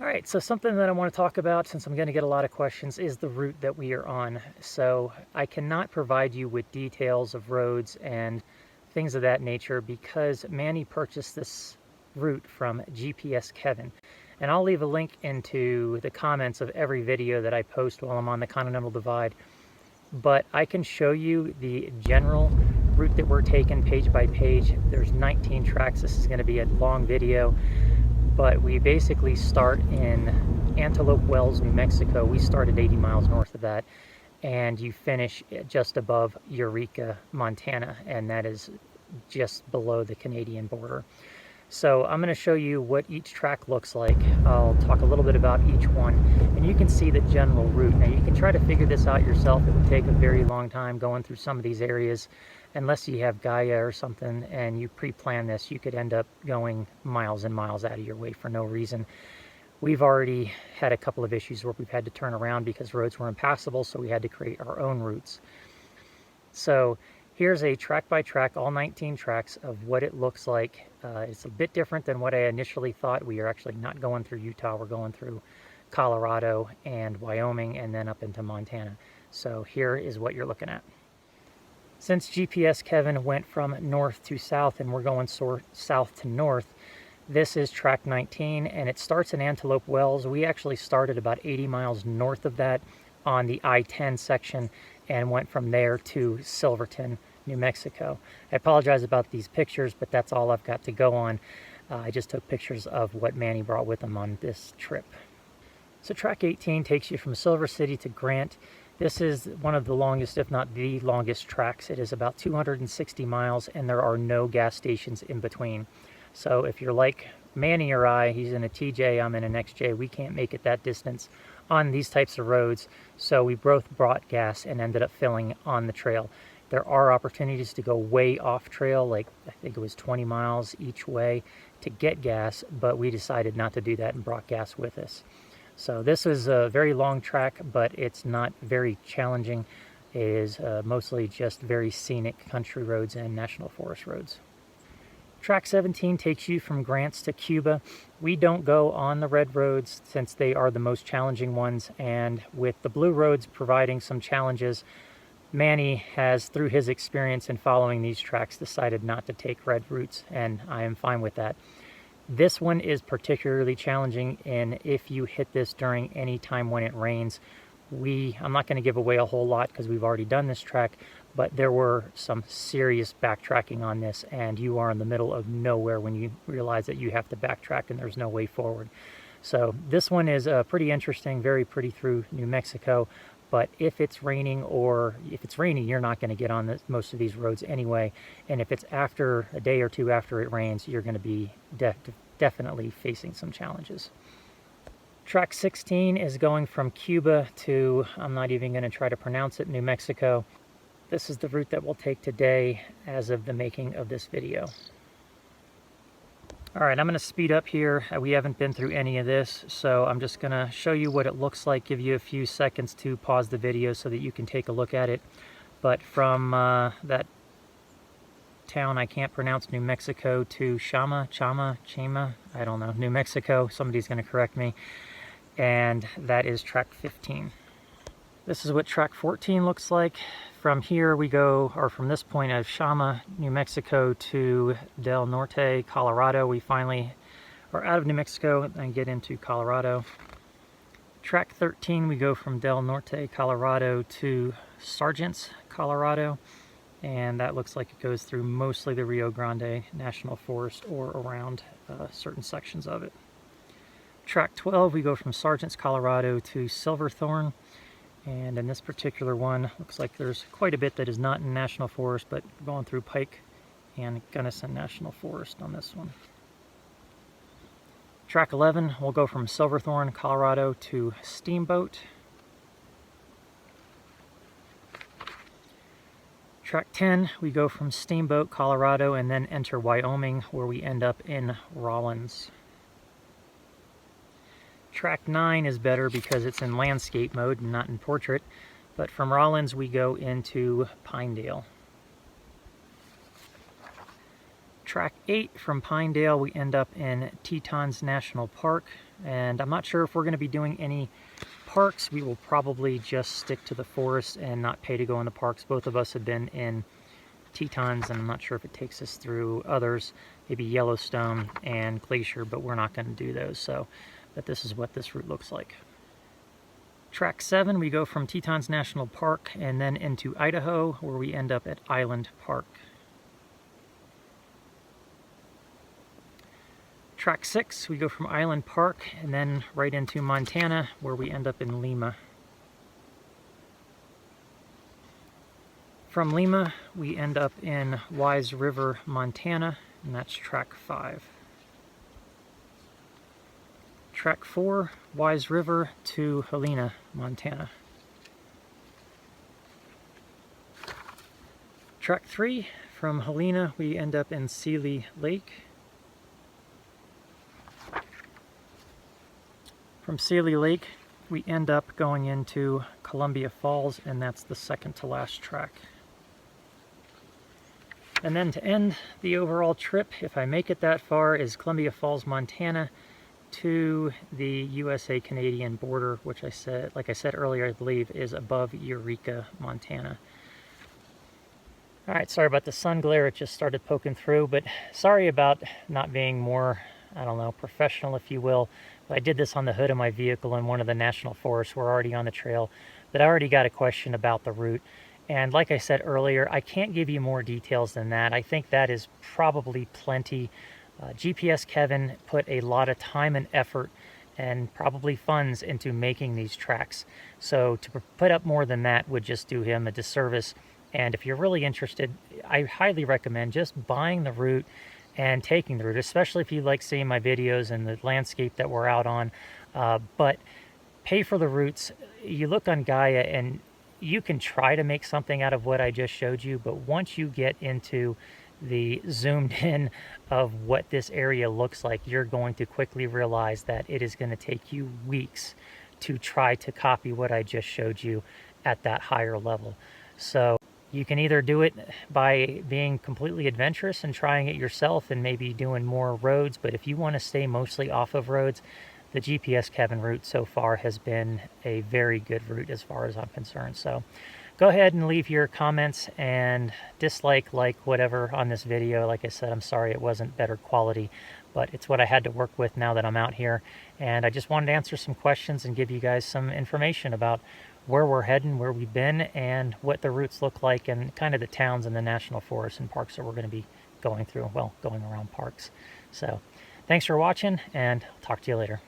Alright, so something that I want to talk about, since I'm going to get a lot of questions, is the route that we are on. So I cannot provide you with details of roads and things of that nature because Manny purchased this route from GPS Kevin. And I'll leave a link into the comments of every video that I post while I'm on the Continental Divide. But I can show you the general route that we're taking page by page. There's 19 tracks. This is going to be a long video. But we basically start in Antelope Wells, New Mexico. We started 80 miles north of that, and you finish just above Eureka, Montana, and that is just below the Canadian border. So I'm going to show you what each track looks like. I'll talk a little bit about each one, and you can see the general route. Now you can try to figure this out yourself. It would take a very long time going through some of these areas. Unless you have Gaia or something and you pre-plan this, you could end up going miles and miles out of your way for no reason. We've already had a couple of issues where we've had to turn around because roads were impassable, so we had to create our own routes. So here's a track by track, all 19 tracks of what it looks like. It's a bit different than what I initially thought. We are actually not going through Utah. We're going through Colorado and Wyoming and then up into Montana. So here is what you're looking at. Since GPS Kevin went from north to south and we're going south to north, this is track 19 and it starts in Antelope Wells. We actually started about 80 miles north of that on the I-10 section and went from there to Silverton, New Mexico. I apologize about these pictures, but that's all I've got to go on. I just took pictures of what Manny brought with him on this trip. So track 18 takes you from Silver City to Grant. This is one of the longest, if not the longest tracks. It is about 260 miles and there are no gas stations in between. So if you're like Manny or I, he's in a TJ, I'm in an XJ, we can't make it that distance on these types of roads. So we both brought gas and ended up filling on the trail. There are opportunities to go way off trail, like I think it was 20 miles each way to get gas, but we decided not to do that and brought gas with us. So this is a very long track, but it's not very challenging. It is mostly just very scenic country roads and national forest roads. Track 17 takes you from Grants to Cuba. We don't go on the red roads since they are the most challenging ones, and with the blue roads providing some challenges, Manny has, through his experience in following these tracks, decided not to take red routes, and I am fine with that. This one is particularly challenging, and if you hit this during any time when it rains, I'm not going to give away a whole lot because we've already done this track, but there were some serious backtracking on this, and you are in the middle of nowhere when you realize that you have to backtrack and there's no way forward. So this one is pretty interesting, very pretty through New Mexico, but if it's raining, you're not going to get on most of these roads anyway, and if it's after a day or two after it rains, you're going to be definitely facing some challenges. Track 16 is going from Cuba to, I'm not even going to try to pronounce it, New Mexico. This is the route that we'll take today as of the making of this video. Alright, I'm going to speed up here. We haven't been through any of this, so I'm just going to show you what it looks like, give you a few seconds to pause the video so that you can take a look at it. But from that town I can't pronounce, New Mexico, to Chama, I don't know, New Mexico, somebody's going to correct me, and that is track 15. This is what track 14 looks like. From here we go, or from this point of Chama, New Mexico to Del Norte, Colorado. We finally are out of New Mexico and get into Colorado. Track 13, we go from Del Norte, Colorado to Sargents, Colorado. And that looks like it goes through mostly the Rio Grande National Forest or around certain sections of it. Track 12, we go from Sargents, Colorado to Silverthorne. And in this particular one, looks like there's quite a bit that is not in National Forest, but going through Pike and Gunnison National Forest on this one. Track 11, we'll go from Silverthorne, Colorado to Steamboat. Track 10, we go from Steamboat, Colorado, and then enter Wyoming, where we end up in Rawlins. Track 9 is better because it's in landscape mode and not in portrait, but from Rawlins we go into Pinedale. Track 8 from Pinedale, we end up in Tetons National Park, and I'm not sure if we're going to be doing any parks. We will probably just stick to the forest and not pay to go in the parks. Both of us have been in Tetons, and I'm not sure if it takes us through others, maybe Yellowstone and Glacier, but we're not going to do those. So, but this is what this route looks like. Track 7, we go from Tetons National Park and then into Idaho, where we end up at Island Park. Track 6, we go from Island Park and then right into Montana, where we end up in Lima. From Lima, we end up in Wise River, Montana, and that's Track 5. Track 4, Wise River to Helena, Montana. Track 3, from Helena, we end up in Seeley Lake. From Seeley Lake, we end up going into Columbia Falls, and that's the second to last track. And then to end the overall trip, if I make it that far, is Columbia Falls, Montana to the USA-Canadian border, which like I said earlier, I believe is above Eureka, Montana. All right, sorry about the sun glare, it just started poking through, but sorry about not being more, I don't know, professional, if you will. I did this on the hood of my vehicle in one of the national forests. We're already on the trail, but I already got a question about the route. And like I said earlier, I can't give you more details than that. I think that is probably plenty. GPS Kevin put a lot of time and effort and probably funds into making these tracks. So to put up more than that would just do him a disservice. And if you're really interested, I highly recommend just buying the route and taking the route, especially if you like seeing my videos and the landscape that we're out on. But pay for the routes. You look on Gaia and you can try to make something out of what I just showed you, but once you get into the zoomed in of what this area looks like, you're going to quickly realize that it is going to take you weeks to try to copy what I just showed you at that higher level. So you can either do it by being completely adventurous and trying it yourself and maybe doing more roads, but if you want to stay mostly off of roads, the GPS Kevin route so far has been a very good route as far as I'm concerned. So go ahead and leave your comments and dislike, like, whatever on this video. Like I said, I'm sorry it wasn't better quality, but it's what I had to work with now that I'm out here. And I just wanted to answer some questions and give you guys some information about where we're heading, where we've been, and what the routes look like, and kind of the towns and the national forests and parks that we're going to be going through, well, going around parks. So thanks for watching, and I'll talk to you later.